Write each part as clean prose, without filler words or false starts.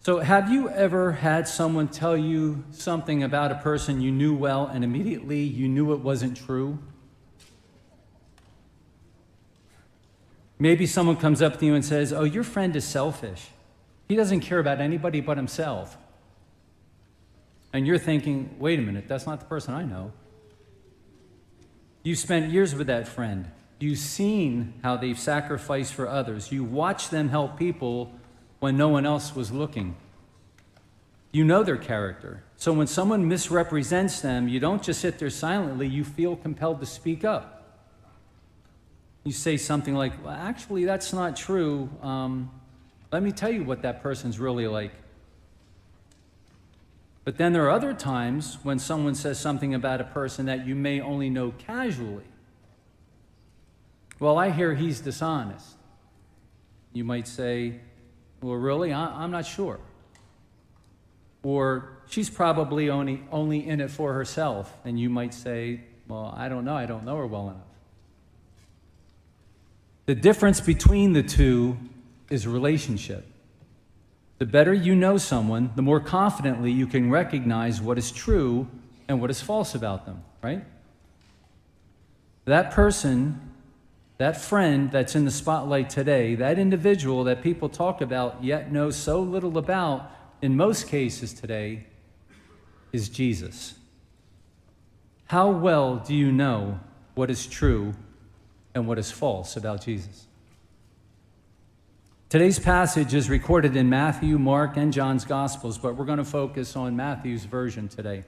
So have you ever had someone tell you something about a person you knew well and immediately you knew it wasn't true? Maybe someone comes up to you and says, "Oh, your friend is selfish. He doesn't care about anybody but himself." And you're thinking, wait a minute, that's not the person I know. You spent years with that friend. You've seen how they've sacrificed for others. You watched them help people when no one else was looking. You know their character. So when someone misrepresents them, you don't just sit there silently, you feel compelled to speak up. You say something like, "Well, actually, that's not true. Let me tell you what that person's really like." But then there are other times when someone says something about a person that you may only know casually. "Well, I hear he's dishonest." You might say, "Well, really? I'm not sure." Or, "She's probably only in it for herself." And you might say, "Well, I don't know her well enough." The difference between the two is relationship. The better you know someone, the more confidently you can recognize what is true and what is false about them, right? That person, that friend that's in the spotlight today, that individual that people talk about yet know so little about in most cases today, is Jesus. How well do you know what is true and what is false about Jesus? Today's passage is recorded in Matthew, Mark, and John's Gospels, but we're going to focus on Matthew's version today.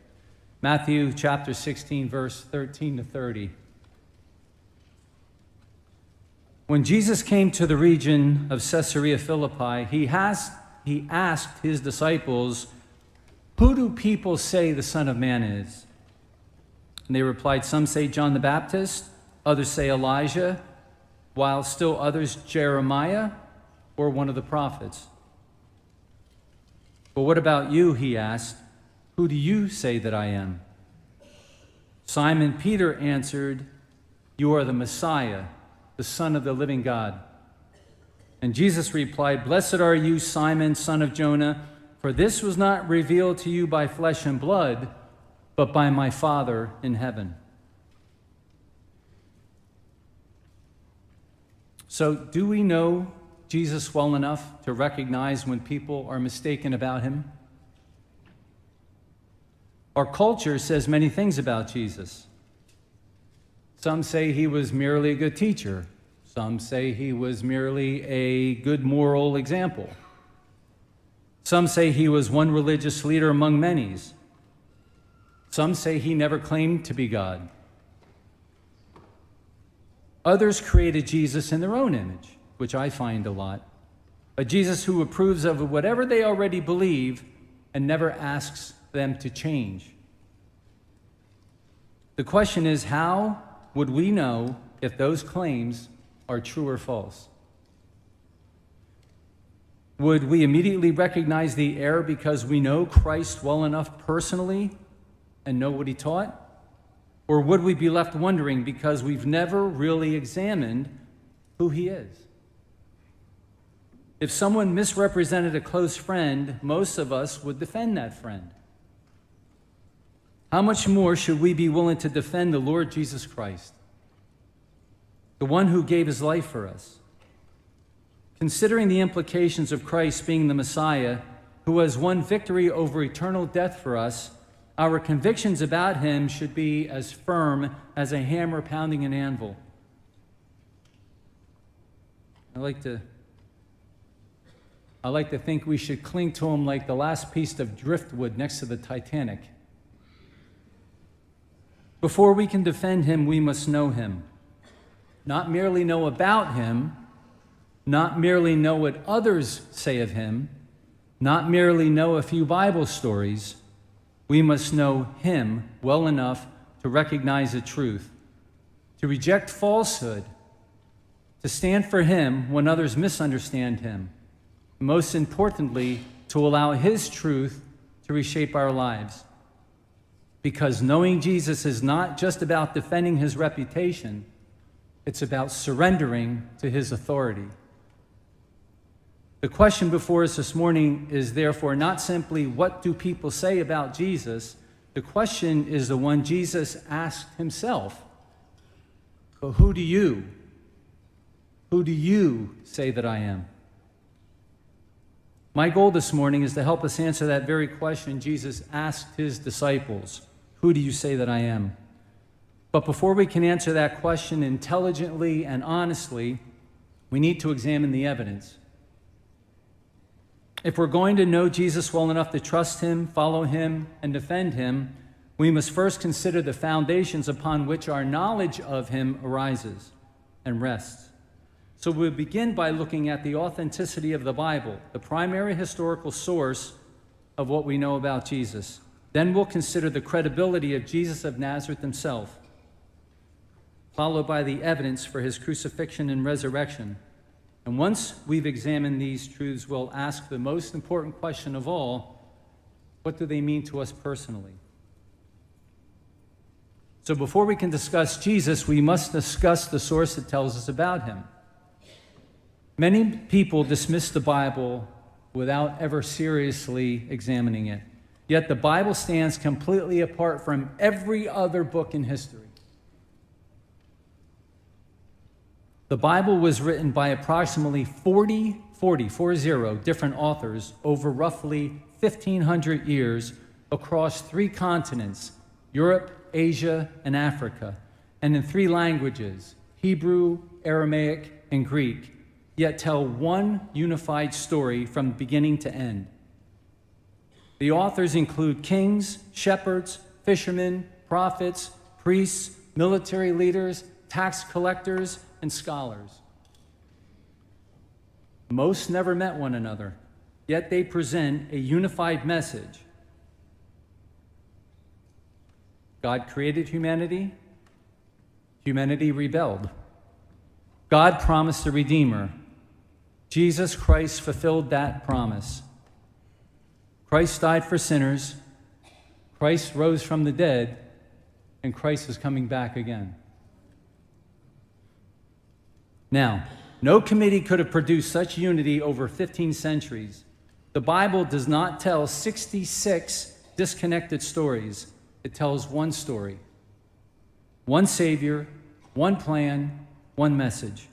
Matthew chapter 16, verse 13 to 30. When Jesus came to the region of Caesarea Philippi, he asked his disciples, "Who do people say the Son of Man is?" And they replied, "Some say John the Baptist, others say Elijah, while still others Jeremiah, or one of the prophets." "But what about you?" he asked. "Who do you say that I am?" Simon Peter answered, "You are the Messiah, the Son of the living God." And Jesus replied, "Blessed are you, Simon, son of Jonah, for this was not revealed to you by flesh and blood, but by my Father in heaven." So, do we know Jesus well enough to recognize when people are mistaken about him? Our culture says many things about Jesus. Some say he was merely a good teacher. Some say he was merely a good moral example. Some say he was one religious leader among many. Some say he never claimed to be God. Others created Jesus in their own image, which I find a lot. A Jesus who approves of whatever they already believe and never asks them to change. The question is, how would we know if those claims are true or false? Would we immediately recognize the error because we know Christ well enough personally and know what he taught? Or would we be left wondering because we've never really examined who he is? If someone misrepresented a close friend, most of us would defend that friend. How much more should we be willing to defend the Lord Jesus Christ, the one who gave his life for us? Considering the implications of Christ being the Messiah, who has won victory over eternal death for us, our convictions about him should be as firm as a hammer pounding an anvil. I like to think we should cling to him like the last piece of driftwood next to the Titanic. Before we can defend him, we must know him. Not merely know about him, not merely know what others say of him, not merely know a few Bible stories. We must know him well enough to recognize the truth, to reject falsehood, to stand for him when others misunderstand him. Most importantly, to allow his truth to reshape our lives. Because knowing Jesus is not just about defending his reputation, it's about surrendering to his authority. The question before us this morning is therefore not simply what do people say about Jesus. The question is the one Jesus asked himself. But who do you say that I am? My goal this morning is to help us answer that very question Jesus asked his disciples. Who do you say that I am? But before we can answer that question intelligently and honestly, we need to examine the evidence. If we're going to know Jesus well enough to trust him, follow him, and defend him, we must first consider the foundations upon which our knowledge of him arises and rests. So we'll begin by looking at the authenticity of the Bible, the primary historical source of what we know about Jesus. Then we'll consider the credibility of Jesus of Nazareth himself, followed by the evidence for his crucifixion and resurrection. And once we've examined these truths, we'll ask the most important question of all: what do they mean to us personally? So before we can discuss Jesus, we must discuss the source that tells us about him. Many people dismiss the Bible without ever seriously examining it. Yet the Bible stands completely apart from every other book in history. The Bible was written by approximately 40 different authors over roughly 1,500 years across 3 continents, Europe, Asia, and Africa, and in 3 languages, Hebrew, Aramaic, and Greek, yet tell one unified story from beginning to end. The authors include kings, shepherds, fishermen, prophets, priests, military leaders, tax collectors, and scholars. Most never met one another, yet they present a unified message. God created humanity. Humanity rebelled. God promised a Redeemer. Jesus Christ fulfilled that promise. Christ died for sinners. Christ rose from the dead. And Christ is coming back again. Now, no committee could have produced such unity over 15 centuries. The Bible does not tell 66 disconnected stories. It tells one story. One Savior, one plan, one message.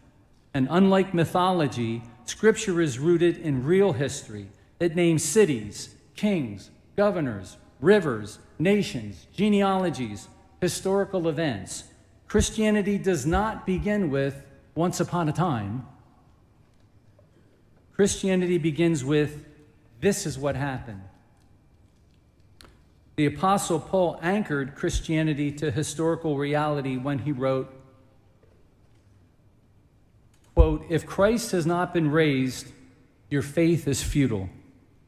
And unlike mythology, Scripture is rooted in real history. It names cities, kings, governors, rivers, nations, genealogies, historical events. Christianity does not begin with once upon a time. Christianity begins with, this is what happened. The Apostle Paul anchored Christianity to historical reality when he wrote, quote, "If Christ has not been raised, your faith is futile,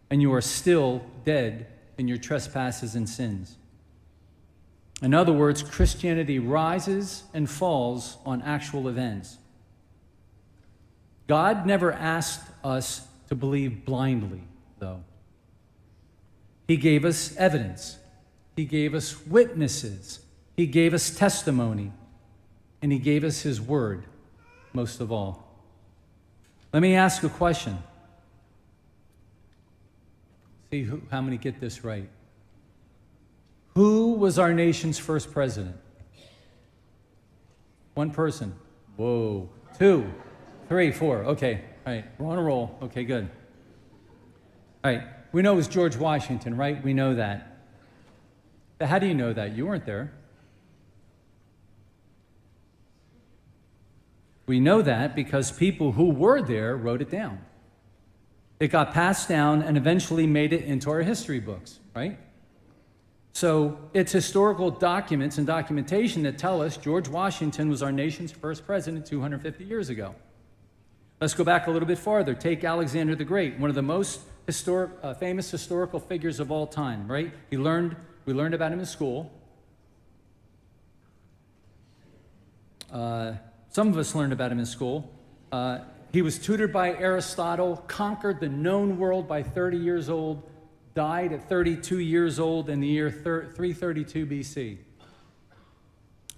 and you are still dead in your trespasses and sins." In other words, Christianity rises and falls on actual events. God never asked us to believe blindly, though. He gave us evidence. He gave us witnesses. He gave us testimony. And he gave us his word, most of all. Let me ask a question. See how many get this right. Who was our nation's first president? One person. Whoa. 2, 3, 4. Okay. All right. We're on a roll. Okay, good. All right. We know it was George Washington, right? We know that. But how do you know that? You weren't there. We know that because people who were there wrote it down. It got passed down and eventually made it into our history books, right? So it's historical documents and documentation that tell us George Washington was our nation's first president 250 years ago. Let's go back a little bit farther. Take Alexander the Great, one of the most famous historical figures of all time, right? We learned about him in school. Some of us learned about him in school. He was tutored by Aristotle, conquered the known world by 30 years old, died at 32 years old in the year 332 BC.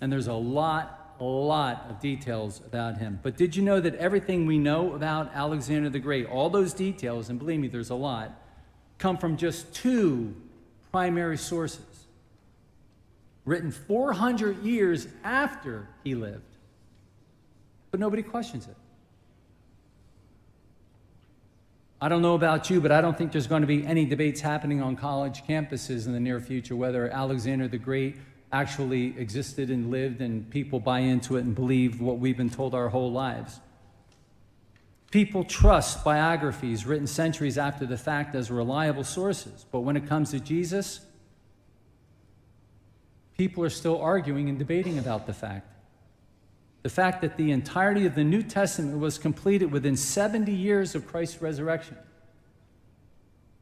And there's a lot a lot of details about him. But did you know that everything we know about Alexander the Great, all those details, and believe me, there's a lot, come from just two primary sources, written 400 years after he lived. But nobody questions it. I don't know about you, but I don't think there's going to be any debates happening on college campuses in the near future whether Alexander the Great actually existed and lived, and people buy into it and believe what we've been told our whole lives. People trust biographies written centuries after the fact as reliable sources, but when it comes to Jesus, people are still arguing and debating about the fact. The fact that the entirety of the New Testament was completed within 70 years of Christ's resurrection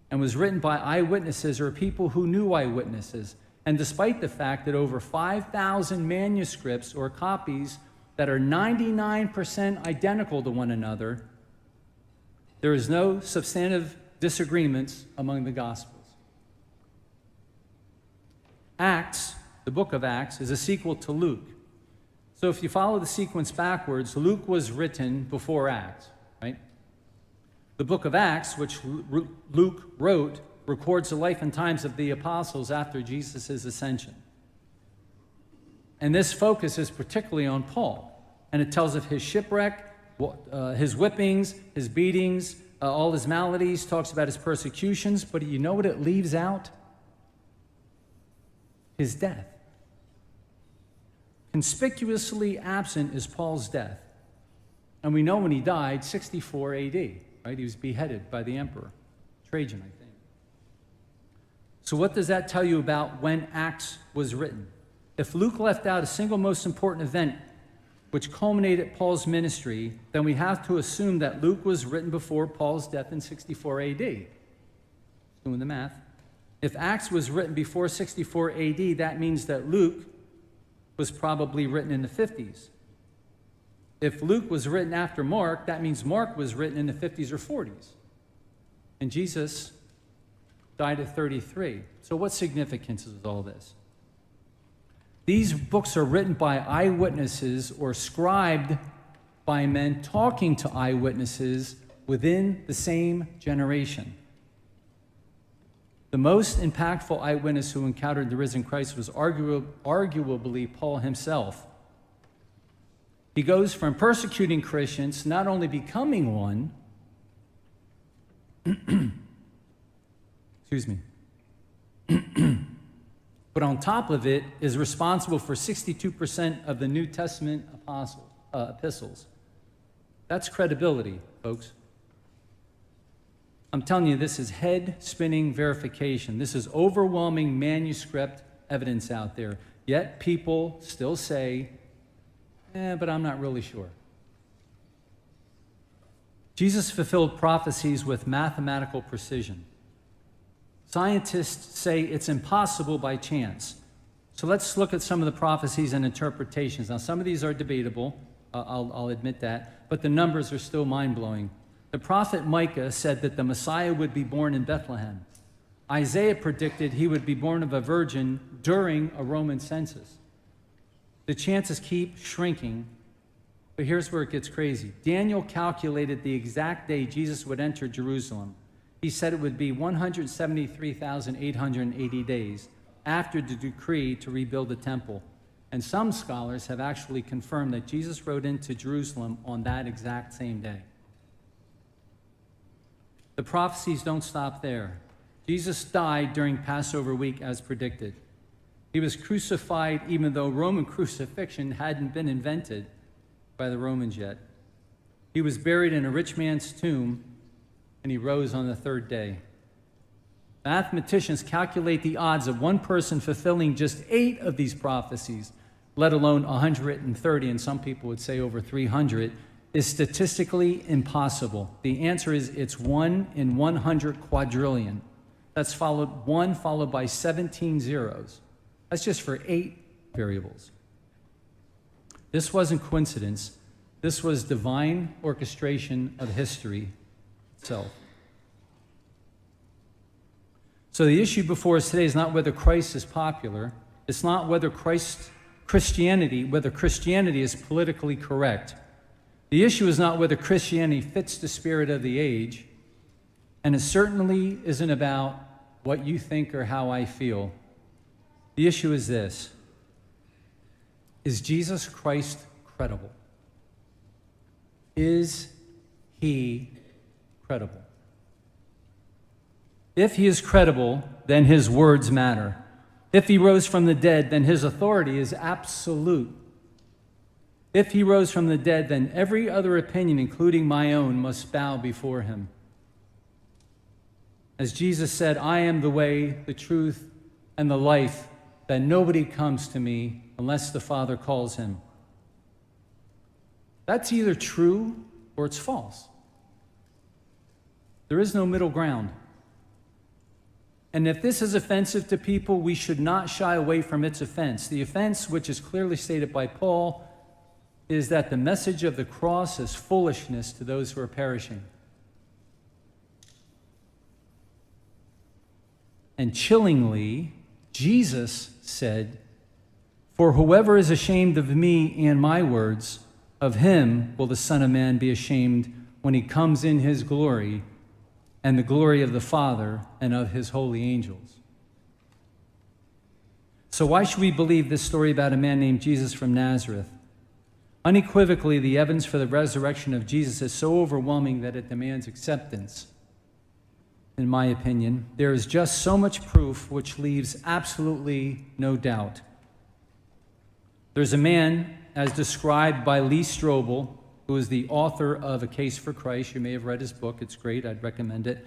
and was written by eyewitnesses or people who knew eyewitnesses. And despite the fact that over 5,000 manuscripts or copies that are 99% identical to one another, there is no substantive disagreements among the Gospels. Acts, the book of Acts, is a sequel to Luke. So if you follow the sequence backwards, Luke was written before Acts, right? The book of Acts, which Luke wrote, records the life and times of the apostles after Jesus' ascension. And this focuses particularly on Paul. And it tells of his shipwreck, his whippings, his beatings, all his maladies, talks about his persecutions. But you know what it leaves out? His death. Conspicuously absent is Paul's death. And we know when he died, 64 AD, right? He was beheaded by the emperor, Trajan, I think. So what does that tell you about when Acts was written? If Luke left out a single most important event which culminated Paul's ministry, then we have to assume that Luke was written before Paul's death in 64 AD. Doing the math. If Acts was written before 64 AD, that means that Luke was probably written in the 50s. If Luke was written after Mark, that means Mark was written in the 50s or 40s. And Jesus died at 33. So what significance is all this? These books are written by eyewitnesses or scribed by men talking to eyewitnesses within the same generation. The most impactful eyewitness who encountered the risen Christ was arguably Paul himself. He goes from persecuting Christians to not only becoming one, excuse me, but on top of it is responsible for 62% of the New Testament epistles. That's credibility, folks. I'm telling you, this is head-spinning verification. This is overwhelming manuscript evidence out there. Yet people still say, but I'm not really sure. Jesus fulfilled prophecies with mathematical precision. Scientists say it's impossible by chance. So let's look at some of the prophecies and interpretations. Now, some of these are debatable, I'll admit that, but the numbers are still mind-blowing. The prophet Micah said that the Messiah would be born in Bethlehem. Isaiah predicted he would be born of a virgin during a Roman census. The chances keep shrinking, but here's where it gets crazy. Daniel calculated the exact day Jesus would enter Jerusalem. He said it would be 173,880 days after the decree to rebuild the temple. And some scholars have actually confirmed that Jesus rode into Jerusalem on that exact same day. The prophecies don't stop there. Jesus died during Passover week as predicted. He was crucified even though Roman crucifixion hadn't been invented by the Romans yet. He was buried in a rich man's tomb, and he rose on the third day. Mathematicians calculate the odds of one person fulfilling just 8 of these prophecies, let alone 130, and some people would say over 300, is statistically impossible. The answer is it's 1 in 100 quadrillion. That's followed by 17 zeros. That's just for 8 variables. This wasn't coincidence. This was divine orchestration of history itself. So the issue before us today is not whether Christ is popular. It's not whether Christ Christianity, whether Christianity is politically correct. The issue is not whether Christianity fits the spirit of the age, and it certainly isn't about what you think or how I feel. The issue is this: is Jesus Christ credible? Is he credible? If he is credible, then his words matter. If he rose from the dead, then his authority is absolute. If he rose from the dead, then every other opinion, including my own, must bow before him. As Jesus said, I am the way, the truth, and the life, that nobody comes to me unless the Father calls him. That's either true or it's false. There is no middle ground. And if this is offensive to people, we should not shy away from its offense. The offense, which is clearly stated by Paul, is that the message of the cross is foolishness to those who are perishing. And chillingly, Jesus said, for whoever is ashamed of me and my words, of him will the Son of Man be ashamed when he comes in his glory and the glory of the Father and of his holy angels. So why should we believe this story about a man named Jesus from Nazareth? Unequivocally, the evidence for the resurrection of Jesus is so overwhelming that it demands acceptance. In my opinion, there is just so much proof which leaves absolutely no doubt. There's a man, as described by Lee Strobel, who is the author of A Case for Christ. You may have read his book. It's great. I'd recommend it.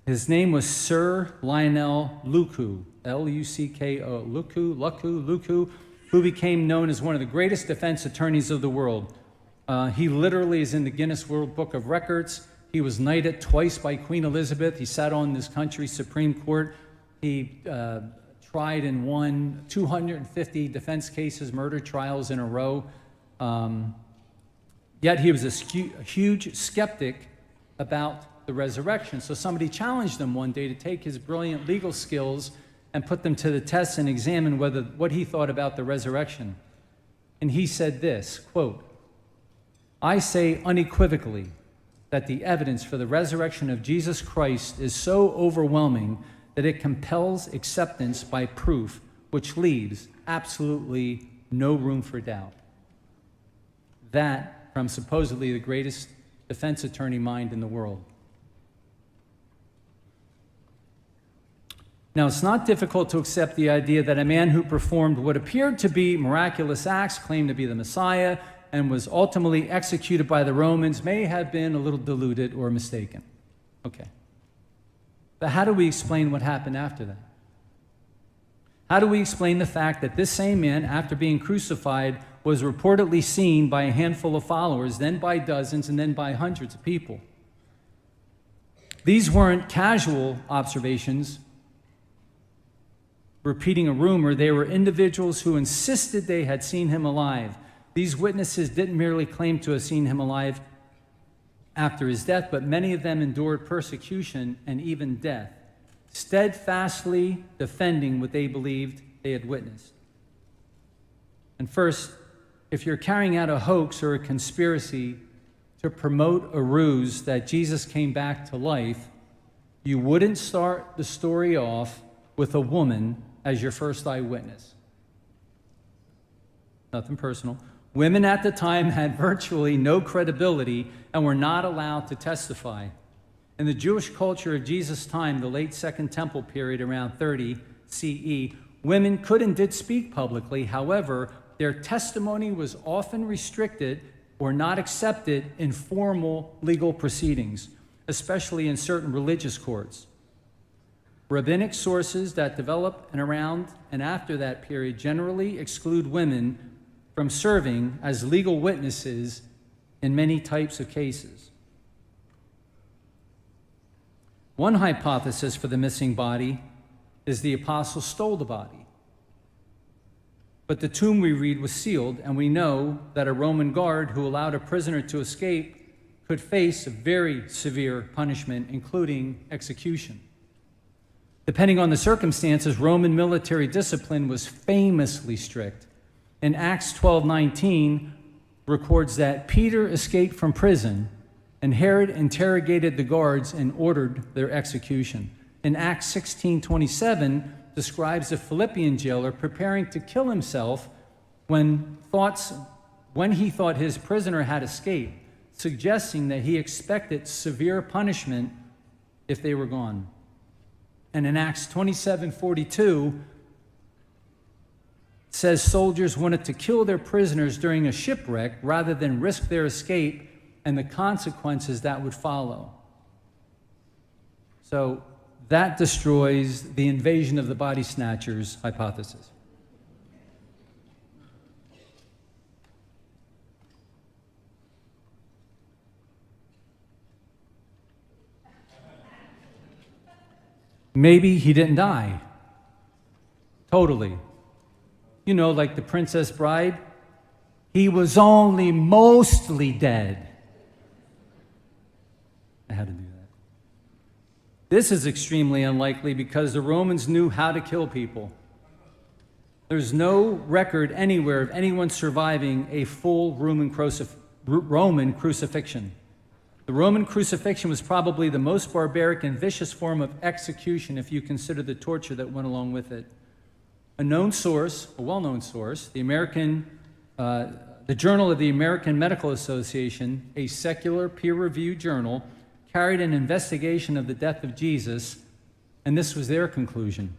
His name was Sir Lionel Lucco, L-U-C-K-O, Lucco, who became known as one of the greatest defense attorneys of the world. He literally is in the Guinness World Book of Records. He was knighted twice by Queen Elizabeth. He sat on this country's Supreme Court. He tried and won 250 defense cases, murder trials in a row. Yet he was a huge skeptic about the resurrection. So somebody challenged him one day to take his brilliant legal skills and put them to the test and examine what he thought about the resurrection. And he said this, quote, I say unequivocally that the evidence for the resurrection of Jesus Christ is so overwhelming that it compels acceptance by proof, which leaves absolutely no room for doubt. That from supposedly the greatest defense attorney mind in the world. Now, it's not difficult to accept the idea that a man who performed what appeared to be miraculous acts, claimed to be the Messiah, and was ultimately executed by the Romans may have been a little deluded or mistaken. Okay. But how do we explain what happened after that? How do we explain the fact that this same man, after being crucified, was reportedly seen by a handful of followers, then by dozens, and then by hundreds of people? These weren't casual observations repeating a rumor. They were individuals who insisted they had seen him alive. These witnesses didn't merely claim to have seen him alive after his death, but many of them endured persecution and even death, steadfastly defending what they believed they had witnessed. And first, if you're carrying out a hoax or a conspiracy to promote a ruse that Jesus came back to life, you wouldn't start the story off with a woman as your first eyewitness. Nothing personal. Women at the time had virtually no credibility and were not allowed to testify. In the Jewish culture of Jesus' time, the late Second Temple period around 30 CE, women could and did speak publicly. However, their testimony was often restricted or not accepted in formal legal proceedings, especially in certain religious courts. Rabbinic sources that develop and around and after that period generally exclude women from serving as legal witnesses in many types of cases. One hypothesis for the missing body is the apostle stole the body. But the tomb, we read, was sealed, and we know that a Roman guard who allowed a prisoner to escape could face a very severe punishment, including execution. Depending on the circumstances, Roman military discipline was famously strict. in Acts 12:19 records that Peter escaped from prison, and Herod interrogated the guards and ordered their execution. In Acts 16:27 describes the Philippian jailer preparing to kill himself when he thought his prisoner had escaped, suggesting that he expected severe punishment if they were gone. And in Acts 27:42 it says soldiers wanted to kill their prisoners during a shipwreck rather than risk their escape and the consequences that would follow. So that destroys the invasion of the body snatchers hypothesis. Maybe he didn't die. Totally. You know, like the Princess Bride, he was only mostly dead. I had to do that. This is extremely unlikely because the Romans knew how to kill people. There's no record anywhere of anyone surviving a full Roman crucifixion. The Roman crucifixion was probably the most barbaric and vicious form of execution if you consider the torture that went along with it. A known source, a well-known source, the Journal of the American Medical Association, a secular peer-reviewed journal, carried an investigation of the death of Jesus, and this was their conclusion.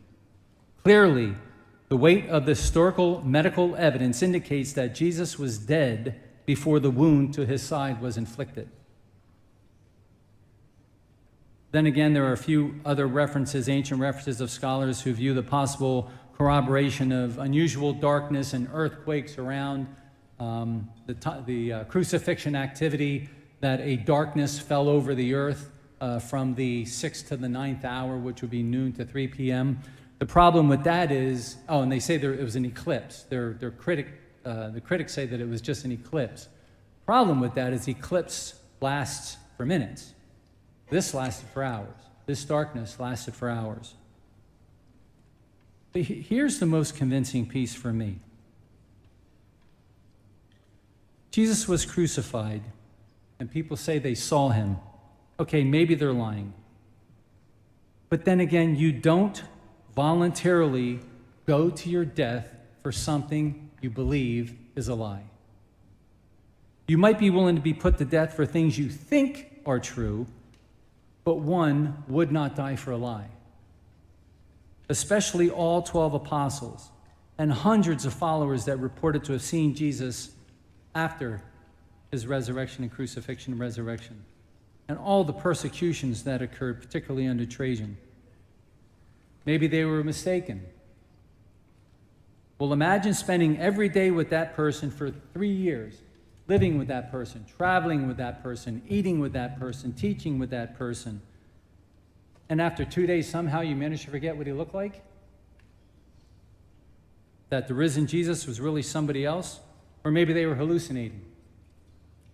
Clearly, the weight of the historical medical evidence indicates that Jesus was dead before the wound to his side was inflicted. Then again, there are a few other references, ancient references of scholars who view the possible corroboration of unusual darkness and earthquakes around the crucifixion activity, that a darkness fell over the earth from the 6th to the 9th hour, which would be noon to 3 p.m. The problem with that is, and they say it was an eclipse. The critics say that it was just an eclipse. Problem with that is eclipse lasts for minutes. This lasted for hours. This darkness lasted for hours. But here's the most convincing piece for me. Jesus was crucified, and people say they saw him. Okay, maybe they're lying. But then again, you don't voluntarily go to your death for something you believe is a lie. You might be willing to be put to death for things you think are true, but one would not die for a lie. Especially all 12 apostles and hundreds of followers that reported to have seen Jesus after his resurrection and crucifixion and resurrection, and all the persecutions that occurred, particularly under Trajan. Maybe they were mistaken. Well, imagine spending every day with that person for 3 years, living with that person, traveling with that person, eating with that person, teaching with that person. And after 2 days, somehow you manage to forget what he looked like? That the risen Jesus was really somebody else? Or maybe they were hallucinating.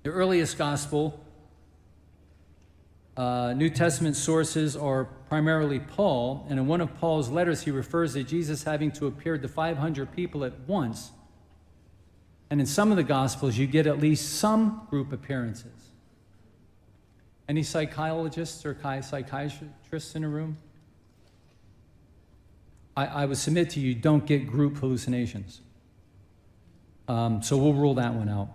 The earliest gospel, New Testament sources are primarily Paul, and in one of Paul's letters, he refers to Jesus having to appear to 500 people at once. And in some of the Gospels, you get at least some group appearances. Any psychologists or psychiatrists in the room? I would submit to you, don't get group hallucinations. So we'll rule that one out.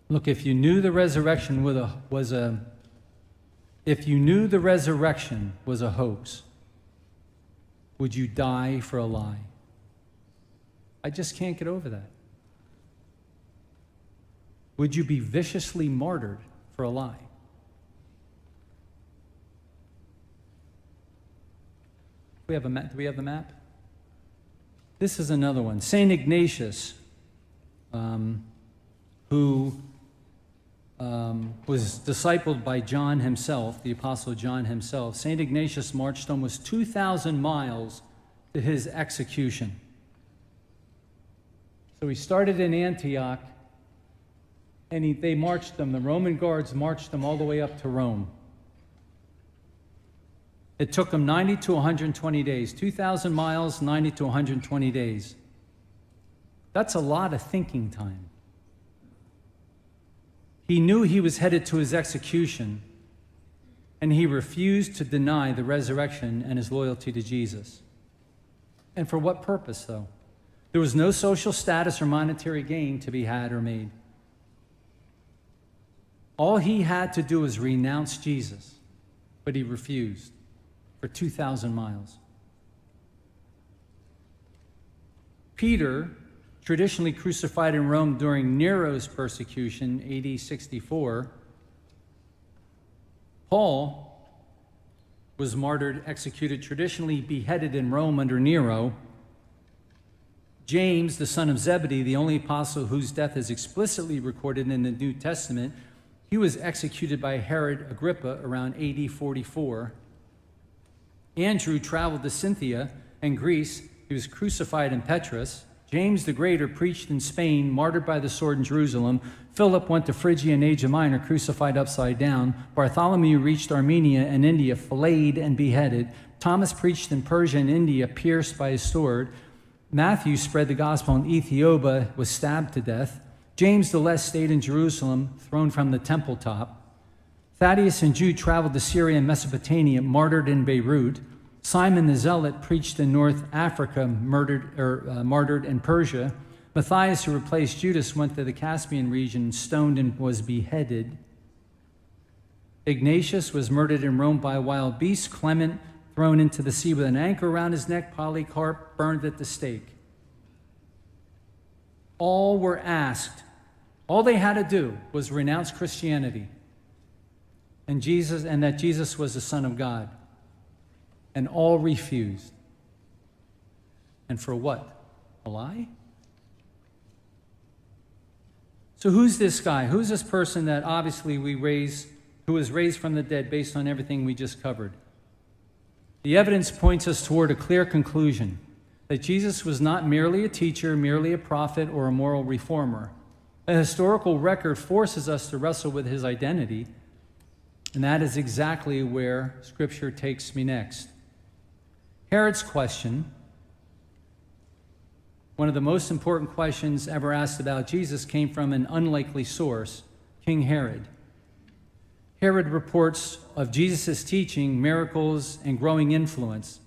Look, if you knew the resurrection was a hoax, would you die for a lie? I just can't get over that. Would you be viciously martyred for a lie? Do we have the map? This is another one. St. Ignatius, who was discipled by John himself, the Apostle John himself. St. Ignatius marched almost 2,000 miles to his execution. So he started in Antioch, and they marched them. The Roman guards marched them all the way up to Rome. It took him 90 to 120 days. 2,000 miles, 90 to 120 days. That's a lot of thinking time. He knew he was headed to his execution, and he refused to deny the resurrection and his loyalty to Jesus. And for what purpose, though? There was no social status or monetary gain to be had or made. All he had to do was renounce Jesus, but he refused for 2,000 miles. Peter, traditionally crucified in Rome during Nero's persecution, AD 64, Paul was martyred, executed, traditionally beheaded in Rome under Nero. James, the son of Zebedee, the only apostle whose death is explicitly recorded in the New Testament, he was executed by Herod Agrippa around AD 44. Andrew traveled to Scythia and Greece. He was crucified in Petrus. James the Greater preached in Spain, martyred by the sword in Jerusalem. Philip went to Phrygia and Asia Minor, crucified upside down. Bartholomew reached Armenia and India, filleted and beheaded. Thomas preached in Persia and India, pierced by a sword. Matthew spread the gospel in Ethiopia, was stabbed to death. James the Less stayed in Jerusalem, thrown from the temple top. Thaddeus and Jude traveled to Syria and Mesopotamia, martyred in Beirut. Simon the Zealot preached in North Africa, martyred in Persia. Matthias, who replaced Judas, went to the Caspian region, stoned and was beheaded. Ignatius was murdered in Rome by a wild beast. Clement, thrown into the sea with an anchor around his neck. Polycarp, burned at the stake. All were asked, all they had to do was renounce Christianity and that Jesus was the Son of God. And all refused. And for what? A lie? So who's this guy? Who's this person that obviously who was raised from the dead based on everything we just covered? The evidence points us toward a clear conclusion that Jesus was not merely a teacher, merely a prophet, or a moral reformer. A historical record forces us to wrestle with his identity, and that is exactly where Scripture takes me next. Herod's question, one of the most important questions ever asked about Jesus, came from an unlikely source, King Herod. Herod reports of Jesus' teaching, miracles, and growing influence.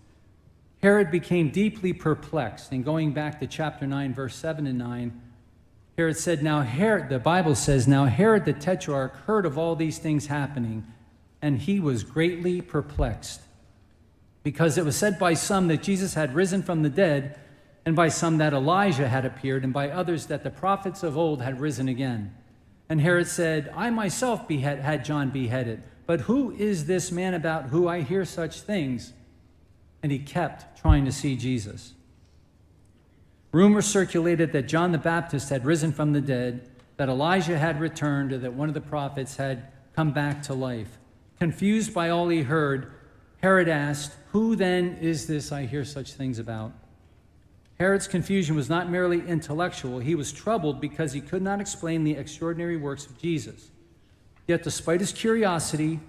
Herod became deeply perplexed, and going back to chapter 9, verse 7 and 9, Herod said, the Bible says, now Herod the Tetrarch heard of all these things happening, and he was greatly perplexed, because it was said by some that Jesus had risen from the dead, and by some that Elijah had appeared, and by others that the prophets of old had risen again. And Herod said, I myself had John beheaded, but who is this man about who I hear such things? And he kept trying to see Jesus. Rumors circulated that John the Baptist had risen from the dead, that Elijah had returned, or that one of the prophets had come back to life. Confused by all he heard, Herod asked, who then is this I hear such things about? Herod's confusion was not merely intellectual. He was troubled because he could not explain the extraordinary works of Jesus. Yet despite his curiosity,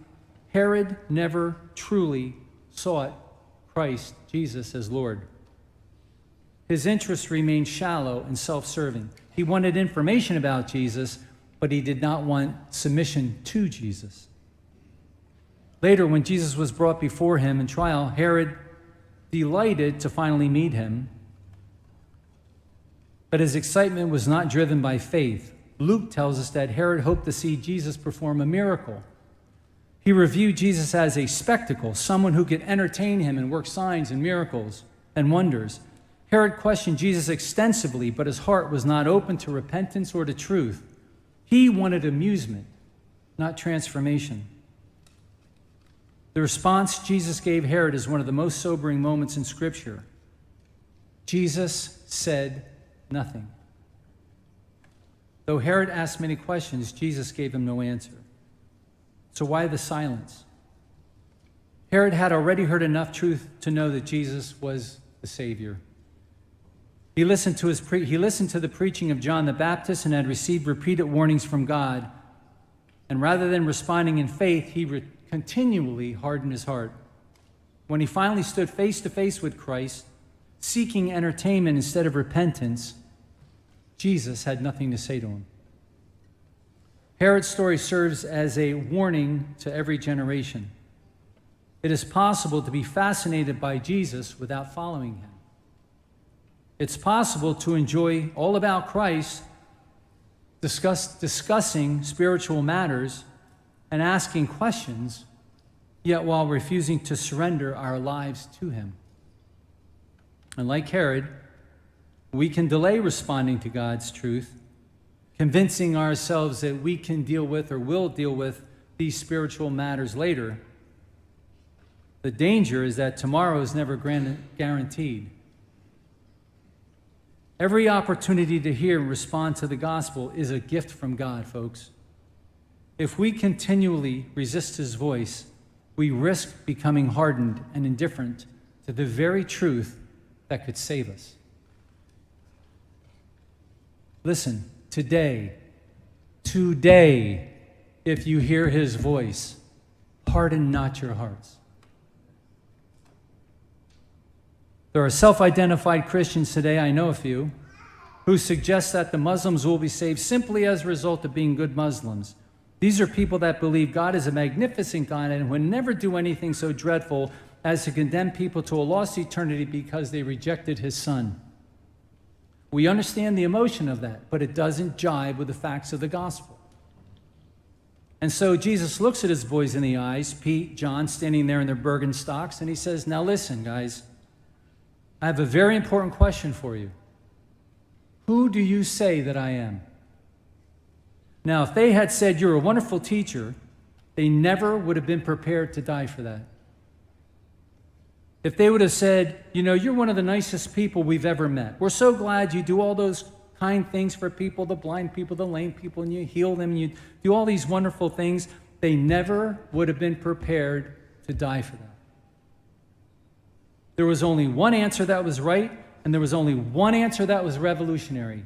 Herod never truly sought Christ, Jesus, as Lord. His interest remained shallow and self-serving. He wanted information about Jesus, but he did not want submission to Jesus. Later, when Jesus was brought before him in trial, Herod delighted to finally meet him, but his excitement was not driven by faith. Luke tells us that Herod hoped to see Jesus perform a miracle. He reviewed Jesus as a spectacle, someone who could entertain him and work signs and miracles and wonders. Herod questioned Jesus extensively, but his heart was not open to repentance or to truth. He wanted amusement, not transformation. The response Jesus gave Herod is one of the most sobering moments in Scripture. Jesus said nothing. Though Herod asked many questions, Jesus gave him no answer. So why the silence? Herod had already heard enough truth to know that Jesus was the Savior. He listened to the preaching of John the Baptist and had received repeated warnings from God. And rather than responding in faith, he continually hardened his heart. When he finally stood face to face with Christ, seeking entertainment instead of repentance, Jesus had nothing to say to him. Herod's story serves as a warning to every generation. It is possible to be fascinated by Jesus without following him. It's possible to enjoy all about Christ, discussing spiritual matters and asking questions, yet while refusing to surrender our lives to him. And like Herod, we can delay responding to God's truth, convincing ourselves that we can deal with or will deal with these spiritual matters later. The danger is that tomorrow is never guaranteed. Every opportunity to hear and respond to the gospel is a gift from God, folks. If we continually resist his voice, we risk becoming hardened and indifferent to the very truth that could save us. Listen, today, if you hear his voice, harden not your hearts. There are self-identified Christians today, I know a few, who suggest that the Muslims will be saved simply as a result of being good Muslims. These are people that believe God is a magnificent God and would never do anything so dreadful as to condemn people to a lost eternity because they rejected his son. We understand the emotion of that, but it doesn't jibe with the facts of the gospel. And so Jesus looks at his boys in the eyes, Pete, John, standing there in their Birkenstocks, and he says, now listen, guys, I have a very important question for you. Who do you say that I am? Now, if they had said, you're a wonderful teacher, they never would have been prepared to die for that. If they would have said, you know, you're one of the nicest people we've ever met. We're so glad you do all those kind things for people, the blind people, the lame people, and you heal them, and you do all these wonderful things. They never would have been prepared to die for that. There was only one answer that was right, and there was only one answer that was revolutionary.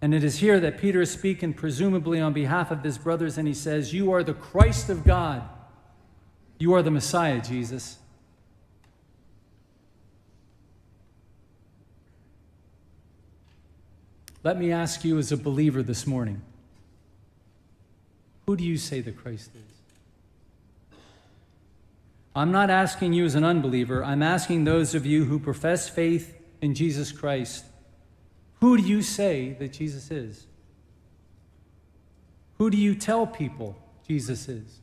And it is here that Peter is speaking, presumably on behalf of his brothers, and he says, you are the Christ of God. You are the Messiah, Jesus. Let me ask you as a believer this morning, who do you say the Christ is? I'm not asking you as an unbeliever. I'm asking those of you who profess faith in Jesus Christ. Who do you say that Jesus is? Who do you tell people Jesus is?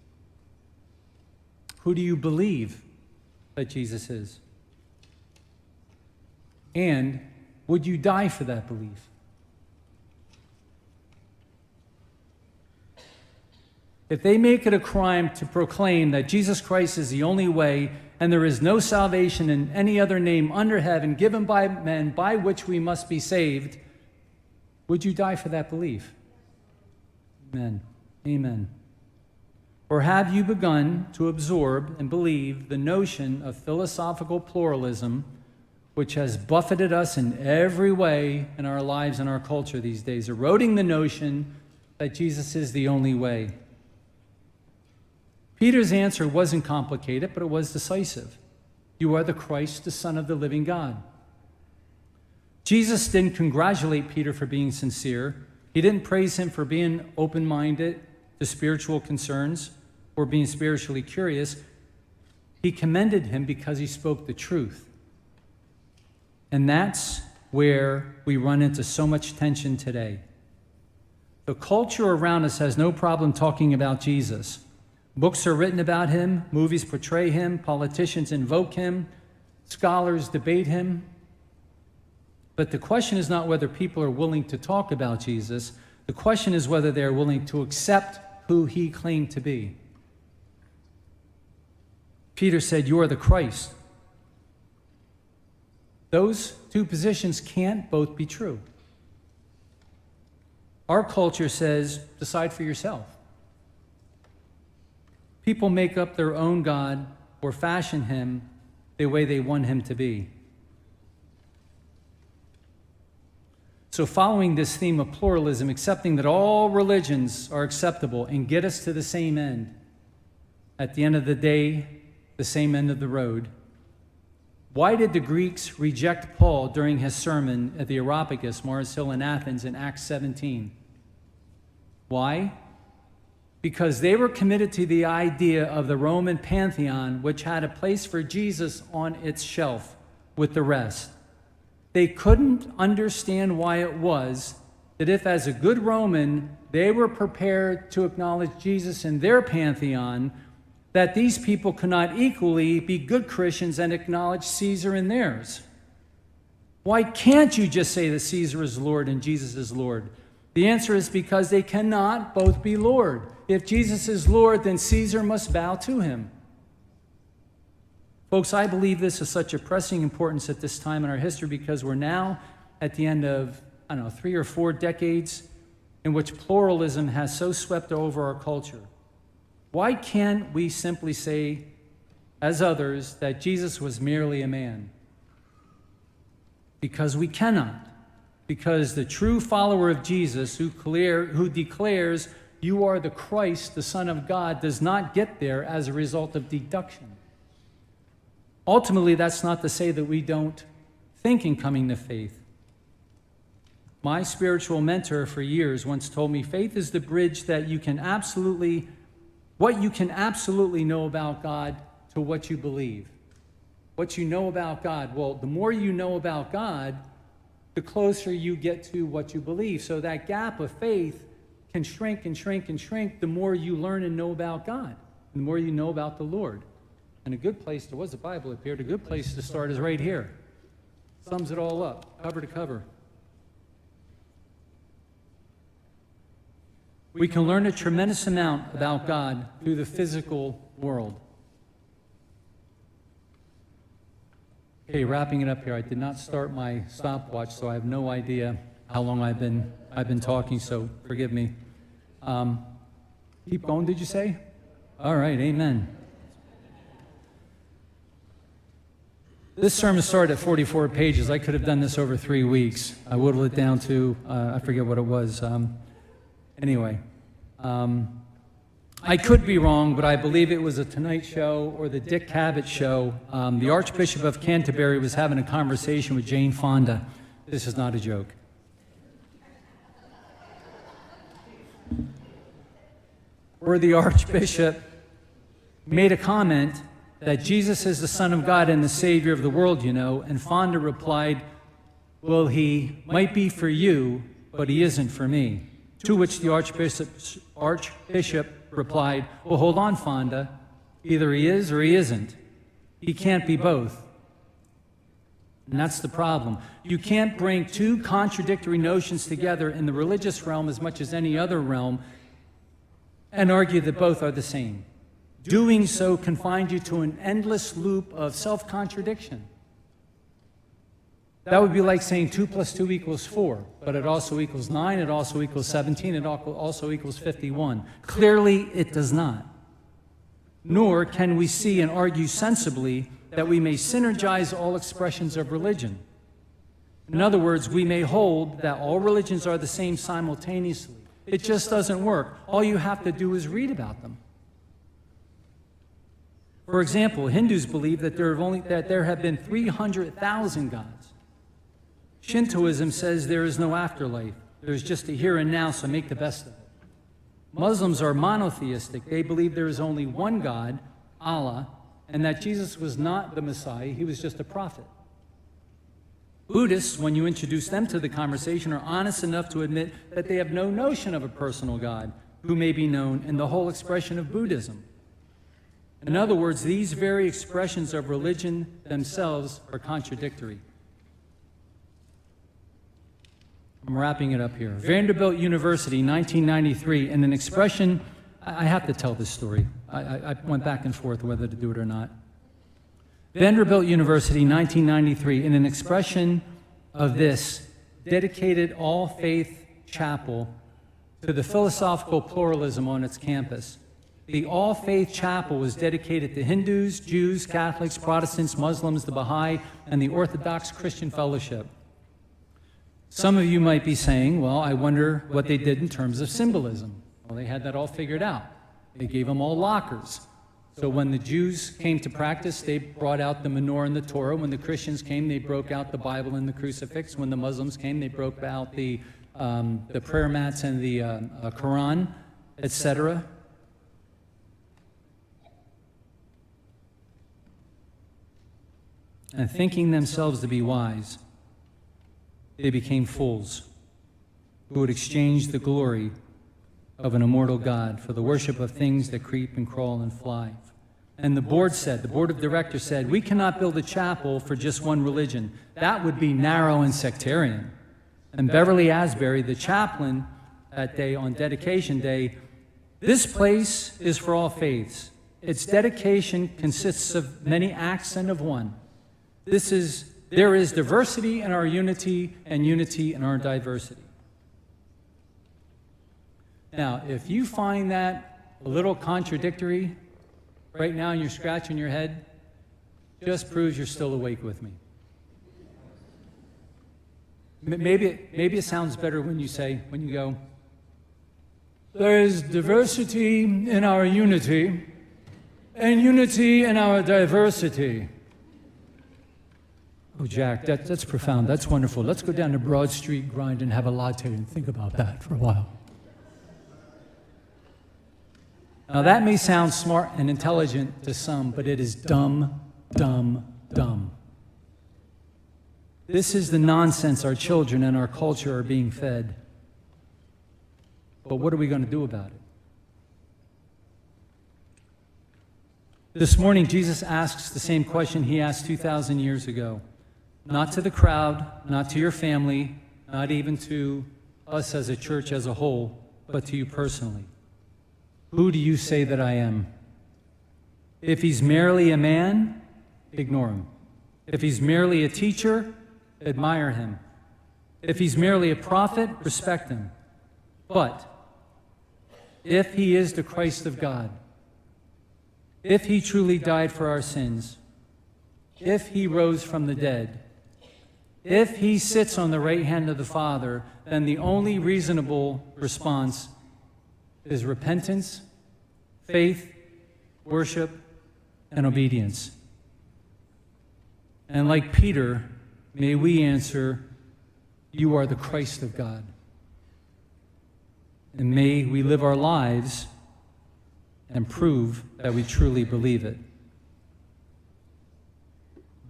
Who do you believe that Jesus is? And would you die for that belief? If they make it a crime to proclaim that Jesus Christ is the only way and there is no salvation in any other name under heaven given by men by which we must be saved, would you die for that belief? Amen. Amen. Or have you begun to absorb and believe the notion of philosophical pluralism, which has buffeted us in every way in our lives and our culture these days, eroding the notion that Jesus is the only way? Peter's answer wasn't complicated, but it was decisive. You are the Christ, the Son of the living God. Jesus didn't congratulate Peter for being sincere. He didn't praise him for being open-minded to spiritual concerns or being spiritually curious. He commended him because he spoke the truth. And that's where we run into so much tension today. The culture around us has no problem talking about Jesus. Books are written about him, movies portray him, politicians invoke him, scholars debate him. But the question is not whether people are willing to talk about Jesus. The question is whether they are willing to accept who he claimed to be. Peter said, you are the Christ. Those two positions can't both be true. Our culture says, decide for yourself. People make up their own God or fashion him the way they want him to be. So following this theme of pluralism, accepting that all religions are acceptable and get us to the same end, at the end of the day, the same end of the road, Why did the Greeks reject Paul during his sermon at the Areopagus, Mars Hill in Athens in Acts 17? Why? Because they were committed to the idea of the Roman pantheon, which had a place for Jesus on its shelf with the rest. They couldn't understand why it was that if, as a good Roman, they were prepared to acknowledge Jesus in their pantheon, that these people could not equally be good Christians and acknowledge Caesar in theirs. Why can't you just say that Caesar is Lord and Jesus is Lord? The answer is because they cannot both be Lord. If Jesus is Lord, then Caesar must bow to him. Folks, I believe this is such a pressing importance at this time in our history because we're now at the end of, 3 or 4 decades in which pluralism has so swept over our culture. Why can't we simply say, as others, that Jesus was merely a man? Because we cannot. Because the true follower of Jesus, who declares you are the Christ, the Son of God, does not get there as a result of deduction. Ultimately, that's not to say that we don't think in coming to faith. My spiritual mentor for years once told me, faith is the bridge that what you can absolutely know about God to what you believe. What you know about God. Well, the more you know about God, the closer you get to what you believe. So that gap of faith can shrink and shrink and shrink the more you learn and know about God, and the more you know about the Lord. And a good place, there was a Bible up here, a good place to start is right here. Sums it all up, cover to cover. We can learn a tremendous amount about God through the physical world. Okay, wrapping it up here. I did not start my stopwatch, so I have no idea how long I've been talking, so forgive me. Keep going, did you say? All right, amen. This sermon started at 44 pages. I could have done this over 3 weeks. I whittled it down to, I forget what it was. Anyway, I could be wrong, but I believe it was a Tonight Show or the Dick Cavett Show. The Archbishop of Canterbury was having a conversation with Jane Fonda. This is not a joke. Where the Archbishop made a comment that Jesus is the Son of God and the Savior of the world, and Fonda replied, well, he might be for you, but he isn't for me. To which the Archbishop replied, well, hold on, Fonda. Either he is or he isn't. He can't be both. And that's the problem. You can't bring two contradictory notions together in the religious realm as much as any other realm and argue that both are the same. Doing so can find you to an endless loop of self-contradiction. That would be like saying 2 + 2 = 4, but it also equals 9, it also equals 17, it also equals 51. Clearly, it does not. Nor can we see and argue sensibly that we may synergize all expressions of religion. In other words, we may hold that all religions are the same simultaneously. It just doesn't work. All you have to do is read about them. For example, Hindus believe that there have been 300,000 gods. Shintoism says there is no afterlife. There's just a here and now, so make the best of it. Muslims are monotheistic. They believe there is only one God, Allah, and that Jesus was not the Messiah, he was just a prophet. Buddhists, when you introduce them to the conversation, are honest enough to admit that they have no notion of a personal God who may be known in the whole expression of Buddhism. In other words, these very expressions of religion themselves are contradictory. I'm wrapping it up here. Vanderbilt University, 1993, in an expression, I have to tell this story. I went back and forth whether to do it or not. Vanderbilt University, 1993, in an expression of this, dedicated all-faith chapel to the philosophical pluralism on its campus. The all-faith chapel was dedicated to Hindus, Jews, Catholics, Protestants, Muslims, the Baha'i, and the Orthodox Christian Fellowship. Some of you might be saying, well, I wonder what they did in terms of symbolism. Well, they had that all figured out. They gave them all lockers. So when the Jews came to practice, they brought out the menorah and the Torah. When the Christians came, they broke out the Bible and the crucifix. When the Muslims came, they broke out the prayer mats and the Quran, etc. And thinking themselves to be wise, they became fools who would exchange the glory of an immortal God for the worship of things that creep and crawl and fly. And the board of directors said, we cannot build a chapel for just one religion. That would be narrow and sectarian. And Beverly Asbury, the chaplain that day on dedication day, this place is for all faiths. Its dedication consists of many acts and of one. There is diversity in our unity and unity in our diversity. Now, if you find that a little contradictory right now and you're scratching your head, just proves you're still awake with me. Maybe it sounds better when you go, there is diversity in our unity and unity in our diversity. Oh, Jack, that's profound. That's wonderful. Let's go down to Broad Street, grind, and have a latte and think about that for a while. Now, that may sound smart and intelligent to some, but it is dumb, dumb, dumb. This is the nonsense our children and our culture are being fed. But what are we going to do about it? This morning, Jesus asks the same question he asked 2,000 years ago. Not to the crowd, not to your family, not even to us as a church as a whole, but to you personally. Who do you say that I am? If he's merely a man, ignore him. If he's merely a teacher, admire him. If he's merely a prophet, respect him. But if he is the Christ of God, if he truly died for our sins, if he rose from the dead, if he sits on the right hand of the Father, then the only reasonable response is repentance, faith, worship, and obedience. And like Peter, may we answer, you are the Christ of God. And may we live our lives and prove that we truly believe it.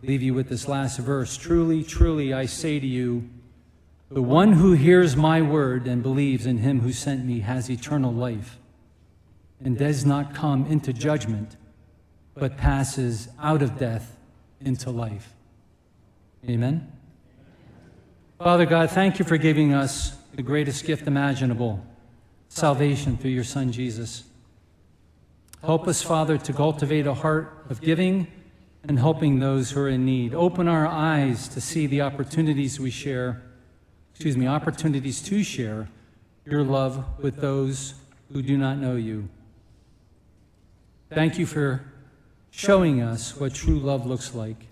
Leave you with this last verse. Truly, truly, I say to you, the one who hears my word and believes in him who sent me has eternal life and does not come into judgment, but passes out of death into life. Amen? Father God, thank you for giving us the greatest gift imaginable, salvation through your Son, Jesus. Help us, Father, to cultivate a heart of giving and helping those who are in need. Open our eyes to see the opportunities to share your love with those who do not know you. Thank you for showing us what true love looks like.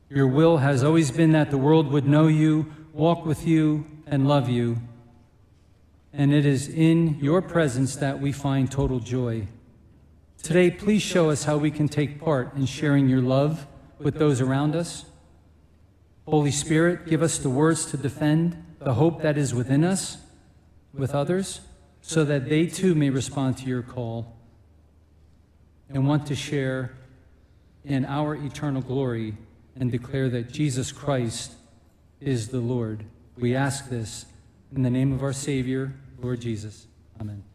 Your will has always been that the world would know you, walk with you, and love you. And it is in your presence that we find total joy. Today, please show us how we can take part in sharing your love with those around us. Holy Spirit, give us the words to defend the hope that is within us with others, so that they too may respond to your call and want to share in our eternal glory and declare that Jesus Christ is the Lord. We ask this in the name of our Savior, Lord Jesus. Amen.